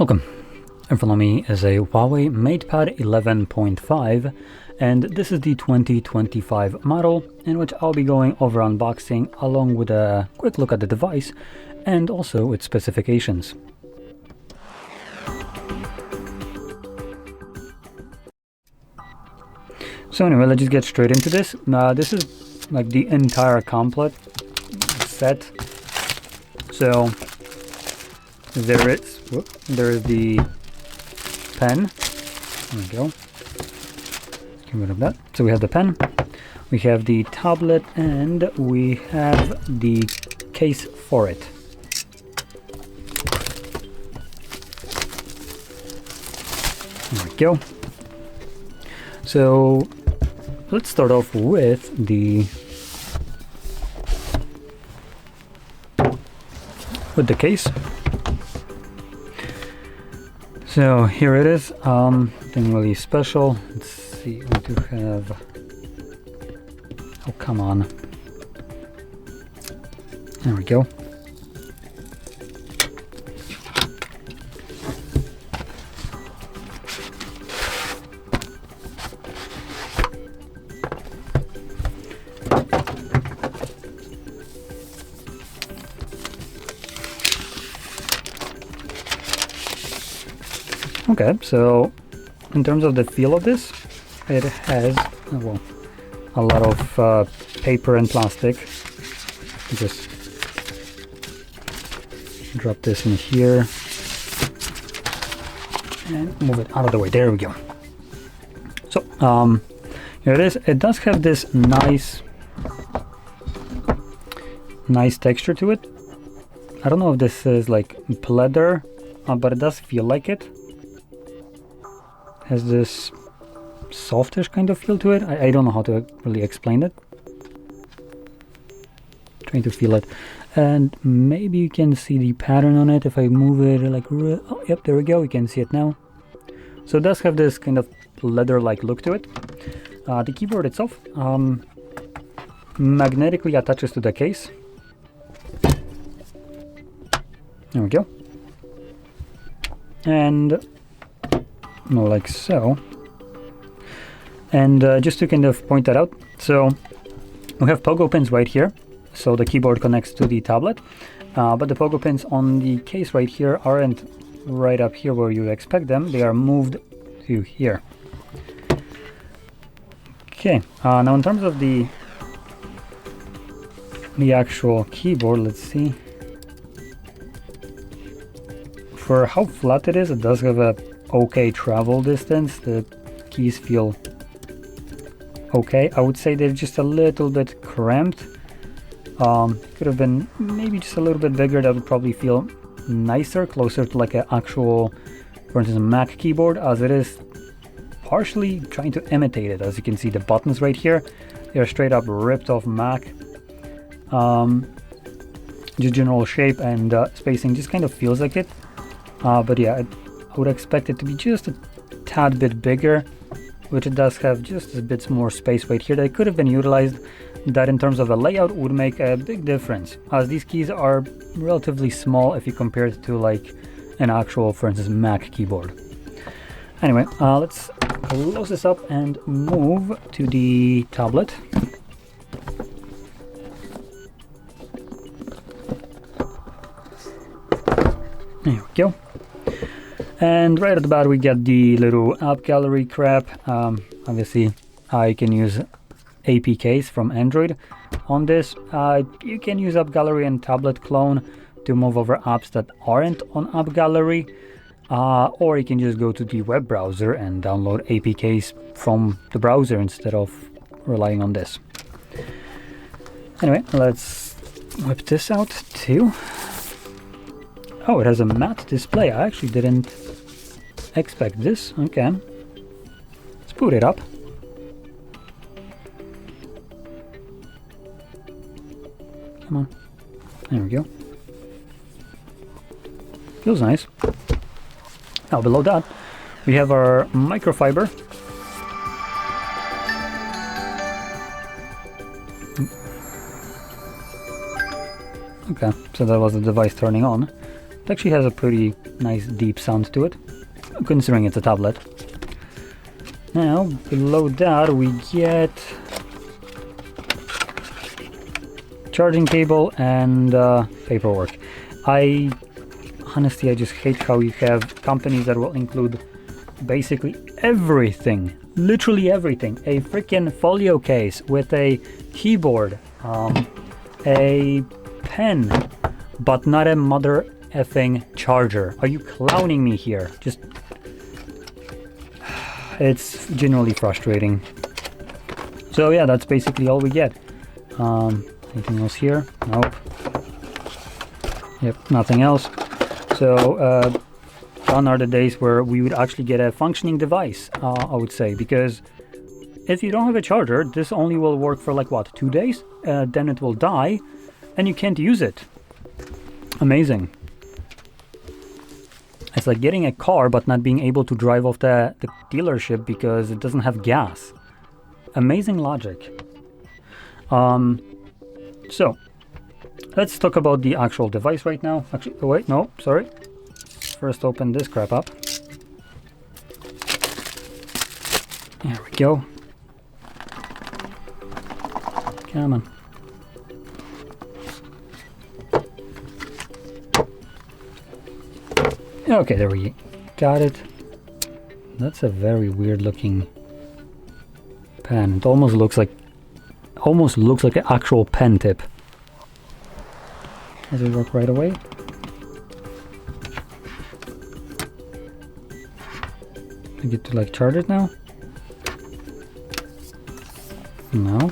Welcome. In front of me is a HUAWEI MatePad 11.5, and this is the 2025 model, in which I'll be going over unboxing along with a quick look at the device and also its specifications. So anyway, let's just get straight into this. This is like the entire complete set. So there is the pen. There we go. Get rid of that. So we have the pen, we have the tablet, and we have the case for it. There we go. So let's start off with the case. So here it is. Nothing really special. Let's see, we do have, oh come on, there we go. Okay, so in terms of the feel of this, it has well, a lot of paper and plastic. Just drop this in here and move it out of the way. There we go. So here it is. It does have this nice texture to it. I don't know if this is like pleather, but it does feel like it. Has this softish kind of feel to it. I don't know how to really explain it. Trying to feel it, and maybe you can see the pattern on it if I move it like, oh yep, there we go, you can see it now. So it does have this kind of leather-like look to it. The keyboard itself magnetically attaches to the case. There we go. And like so. And just to kind of point that out, so we have pogo pins right here, so the keyboard connects to the tablet, but the pogo pins on the case right here aren't right up here where you expect them. They are moved to here. Okay, now in terms of the actual keyboard, let's see. For how flat it is, it does have a okay travel distance. The keys feel okay. I would say they're just a little bit cramped. Could have been maybe just a little bit bigger. That would probably feel nicer, closer to like an actual, for instance, Mac keyboard, as it is partially trying to imitate it. As you can see, the buttons right here, they're straight up ripped off Mac. Just general shape and spacing just kind of feels like it. But yeah, I would expect it to be just a tad bit bigger, which it does have just a bit more space right here that could have been utilized. That in terms of a layout would make a big difference, as these keys are relatively small if you compare it to like an actual, for instance, Mac keyboard. Anyway, let's close this up and move to the tablet. There we go. And right at the bat we get the little app gallery crap. Obviously I can use APKs from Android on this. You can use App Gallery and Tablet Clone to move over apps that aren't on App Gallery, or you can just go to the web browser and download APKs from the browser instead of relying on this. Anyway, let's whip this out too. Oh, it has a matte display. I actually didn't expect this. Okay, let's boot it up. Come on, there we go. Feels nice. Now below that we have our microfiber. Okay, so that was the device turning on. It actually has a pretty nice deep sound to it, considering it's a tablet. Now, below that we get charging cable and paperwork. Honestly, I just hate how you have companies that will include basically everything, literally everything. A freaking folio case with a keyboard, a pen, but not a mother effing charger. Are you clowning me here? Just, it's genuinely frustrating. So yeah, that's basically all we get. Anything else here? Nope. Yep, nothing else. So gone are the days where we would actually get a functioning device, I would say, because if you don't have a charger, this only will work for like what, 2 days? Then it will die and you can't use it. Amazing. It's like getting a car but not being able to drive off the dealership because it doesn't have gas. Amazing logic. So let's talk about the actual device right now. Actually, oh wait, no, sorry. First open this crap up. There we go. Come on. Okay, there we got it. That's a very weird looking pen. It almost looks like an actual pen tip. Does it work right away? I get to like charge it now? No.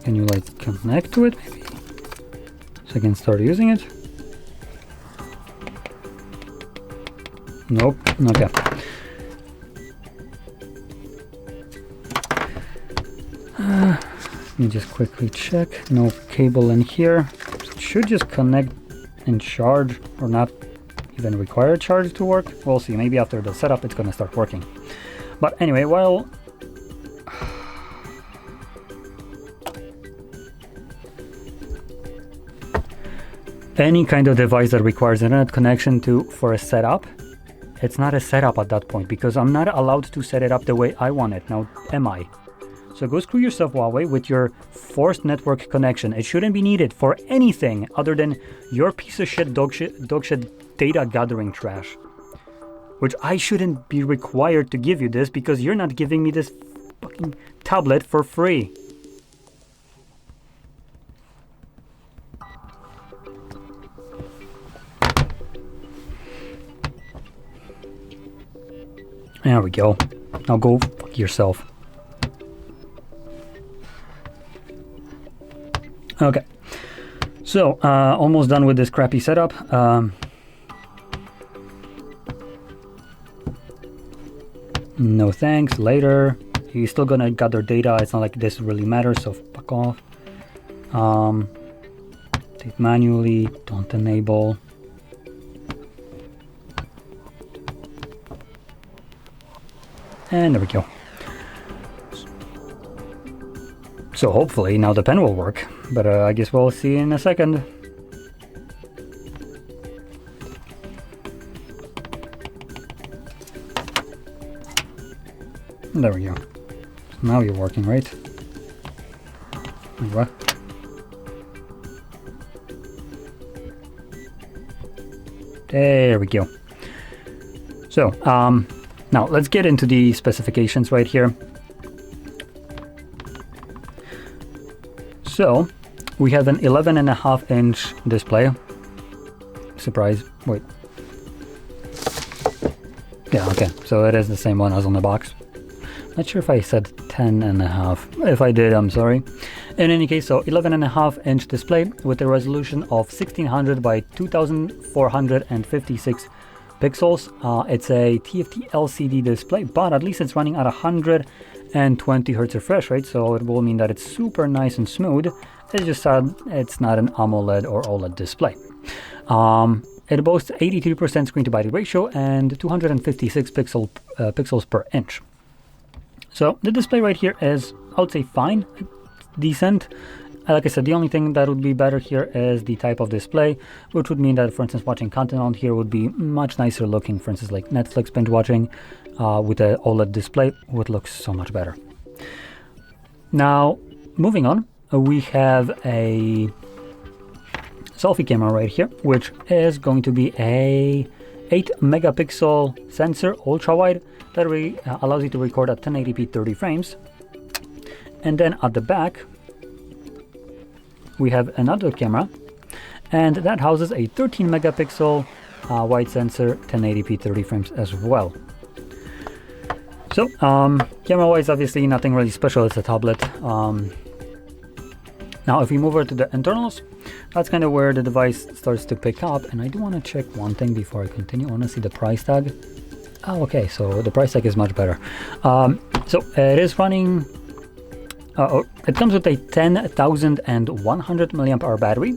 Can you like connect to it maybe? So I can start using it? Nope. Okay. Let me just quickly check. No cable in here. It should just connect and charge, or not even require a charge to work. We'll see. Maybe after the setup it's gonna start working. But anyway, while any kind of device that requires internet connection for a setup, it's not a setup at that point, because I'm not allowed to set it up the way I want it. Now, am I? So go screw yourself, Huawei, with your forced network connection. It shouldn't be needed for anything other than your piece of shit, dog shit data gathering trash. Which I shouldn't be required to give you this because you're not giving me this fucking tablet for free. There we go. Now go fuck yourself. Okay. So, almost done with this crappy setup. No thanks, later. You're still gonna gather data. It's not like this really matters, so fuck off. Take manually, don't enable. And there we go. So hopefully now the pen will work, but I guess we'll see in a second. There we go. Now you're working, right? What? There we go. So, now let's get into the specifications right here. So, we have an 11.5 inch display. Surprise, wait. Yeah, okay, so it is the same one as on the box. Not sure if I said 10.5. If I did, I'm sorry. In any case, so 11.5 inch display with a resolution of 1600 by 2456 pixels. It's a TFT LCD display, but at least it's running at 120 Hz refresh rate, so it will mean that it's super nice and smooth. It's just sad it's not an AMOLED or OLED display. It boasts 83% screen to body ratio and 256 pixels per inch. So the display right here is, I would say, fine, decent. Like I said, the only thing that would be better here is the type of display, which would mean that, for instance, watching content on here would be much nicer looking. For instance, like Netflix binge watching with an OLED display would look so much better. Now, moving on, we have a selfie camera right here, which is going to be a 8 megapixel sensor, ultra wide, that allows you to record at 1080p 30 frames. And then at the back, we have another camera, and that houses a 13 megapixel wide sensor, 1080p 30 frames as well. So camera wise, obviously nothing really special, it's a tablet. Now if we move over to the internals, that's kind of where the device starts to pick up. And I do want to check one thing before I continue. I want to see the price tag. Oh, okay, so the price tag is much better. So it is running, it comes with a 10,100 milliamp hour battery,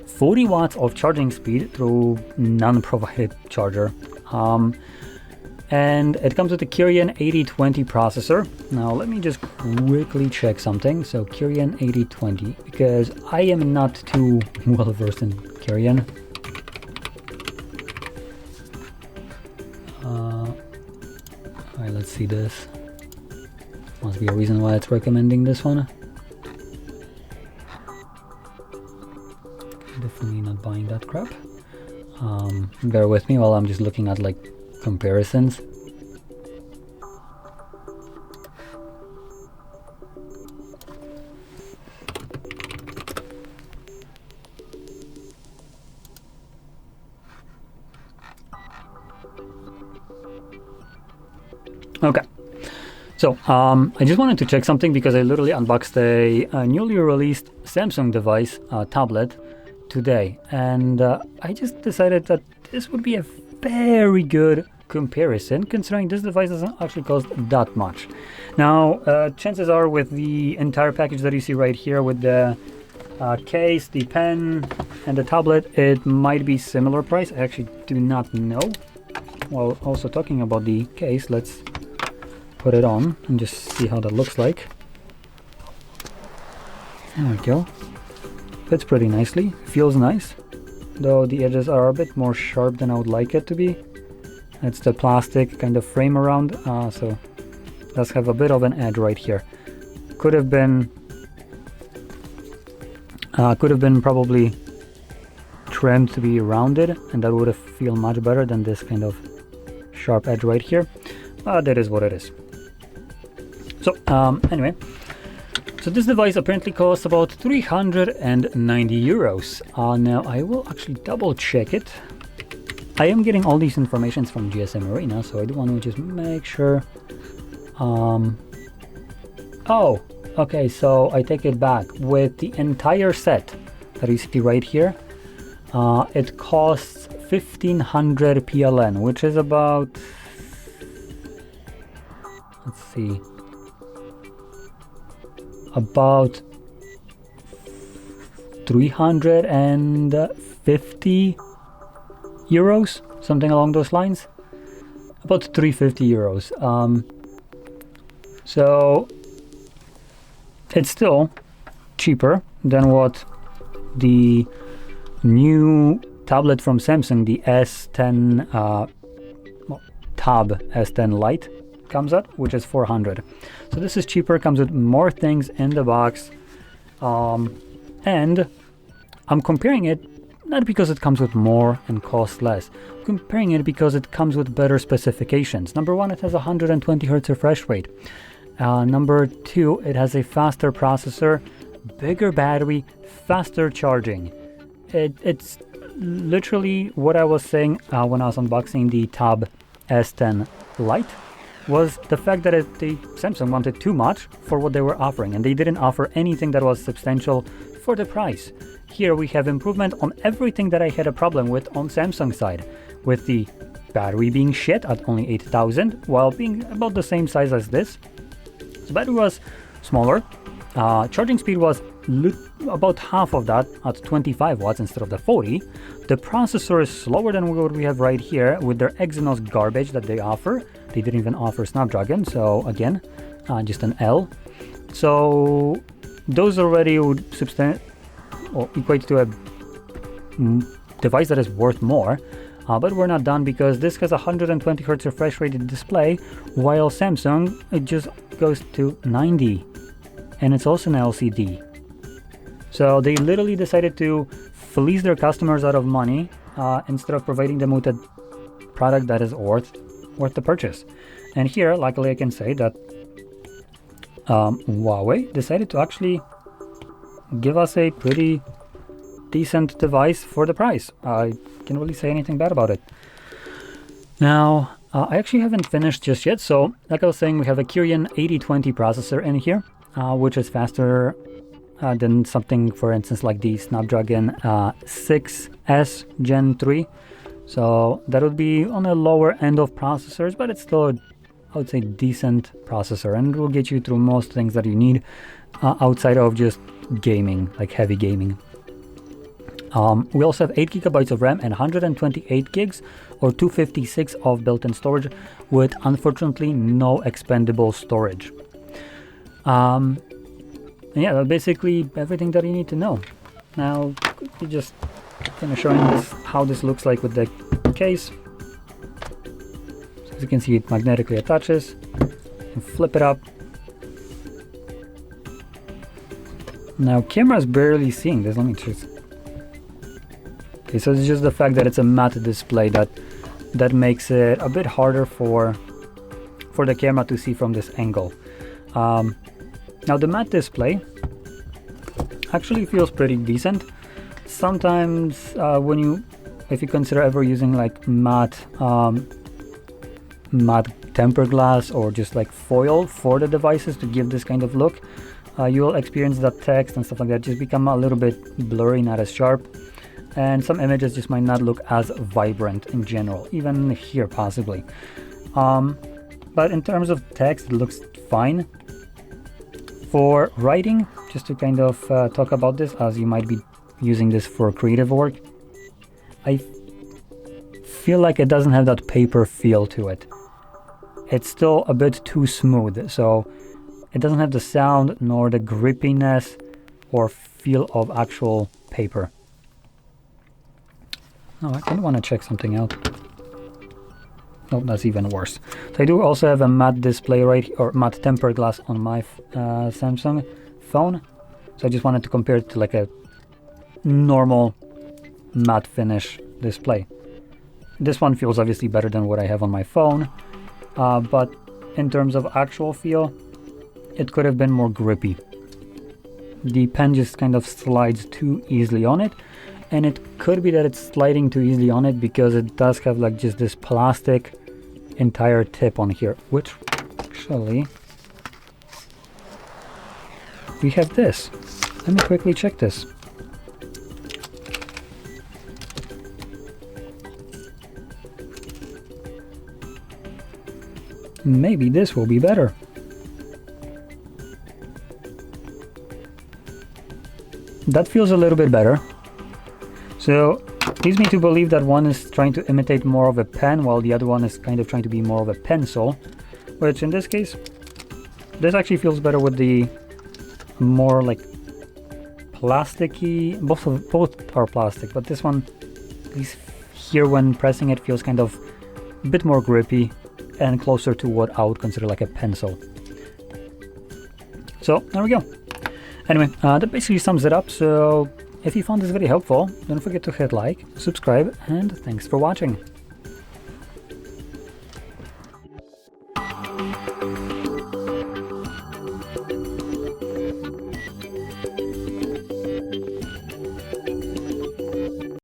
40 watts of charging speed through non-provided charger. And it comes with a Kirin 8020 processor. Now let me just quickly check something. So Kirin 8020, because I am not too well versed in Kirin. Alright, let's see this. Must be a reason why it's recommending this one. Definitely not buying that crap. Bear with me while I'm just looking at like comparisons. Okay, so I just wanted to check something because I literally unboxed a newly released Samsung device, tablet, today, and I just decided that this would be a very good comparison, considering this device doesn't actually cost that much. Now, chances are with the entire package that you see right here with the case, the pen, and the tablet, it might be similar price. I actually do not know. Well, also talking about the case, let's put it on and just see how that looks like. There we go. Fits pretty nicely, feels nice, though the edges are a bit more sharp than I would like it to be. It's the plastic kind of frame around, so it does have a bit of an edge right here. Could have been probably trimmed to be rounded, and that would have feel much better than this kind of sharp edge right here. That is what it is. So anyway, so this device apparently costs about 390 euros. Now I will actually double check it. I am getting all these informations from GSM Arena, so I do want to just make sure. Oh, okay, so I take it back. With the entire set that you see right here, it costs 1500 PLN, which is about, let's see, about 350 euros, something along those lines. About 350 euros. So it's still cheaper than what the new tablet from Samsung, the S10 Tab S10 Lite, comes at, which is 400. So this is cheaper, comes with more things in the box, and I'm comparing it not because it comes with more and costs less. I'm comparing it because it comes with better specifications. Number one, it has 120 Hz refresh rate. Number two, it has a faster processor, bigger battery, faster charging. It's literally what I was saying when I was unboxing the Tab S10 Lite, was the fact that Samsung wanted too much for what they were offering, and they didn't offer anything that was substantial for the price. Here we have improvement on everything that I had a problem with on Samsung side, with the battery being shit at only 8000 while being about the same size as this. The battery was smaller, charging speed was about half of that at 25 watts instead of the 40. The processor is slower than what we have right here with their Exynos garbage that they offer. They didn't even offer Snapdragon, so again, just an L. So those already would equate to a device that is worth more. But we're not done, because this has a 120 Hz refresh rate display, while Samsung, it just goes to 90, and it's also an LCD. So they literally decided to fleece their customers out of money instead of providing them with a product that is worth the purchase. And here, luckily, I can say that Huawei decided to actually give us a pretty decent device for the price. I can't really say anything bad about it. Now, I actually haven't finished just yet. So, like I was saying, we have a Kirin 8020 processor in here, which is faster than something, for instance, like the Snapdragon 6S Gen 3. So that would be on a lower end of processors, but it's still, I would say, decent processor, and it will get you through most things that you need outside of just gaming, like heavy gaming. We also have 8 GB of RAM and 128 gigs or 256 of built-in storage, with unfortunately no expandable storage. Yeah, that's basically everything that you need to know. Now, quickly just kind of showing this how this looks like with the case. So as you can see, it magnetically attaches. And flip it up. Now, camera's barely seeing this. Let me just. Okay, so it's just the fact that it's a matte display that makes it a bit harder for the camera to see from this angle. Now the matte display actually feels pretty decent. Sometimes if you consider ever using like matte tempered glass or just like foil for the devices to give this kind of look, you will experience that text and stuff like that just become a little bit blurry, not as sharp, and some images just might not look as vibrant in general, even here possibly. But in terms of text, it looks fine. For writing, just to kind of talk about this, as you might be using this for creative work, I feel like it doesn't have that paper feel to it. It's still a bit too smooth, so it doesn't have the sound nor the grippiness or feel of actual paper. Oh, I kind of want to check something out. Oh, that's even worse. So I do also have a matte display right here, or matte tempered glass on my Samsung phone. So I just wanted to compare it to like a normal matte finish display. This one feels obviously better than what I have on my phone, but in terms of actual feel, it could have been more grippy. The pen just kind of slides too easily on it, and it could be that it's sliding too easily on it because it does have like just this plastic entire tip on here, which actually we have this. Let me quickly check this. Maybe this will be better. That feels a little bit better. So leads me to believe that one is trying to imitate more of a pen, while the other one is kind of trying to be more of a pencil, which in this case, this actually feels better with the more like plasticky, both are plastic, but this one, at least here when pressing it, feels kind of a bit more grippy and closer to what I would consider like a pencil. So there we go. Anyway, that basically sums it up. So if you found this video helpful, don't forget to hit like, subscribe, and thanks for watching.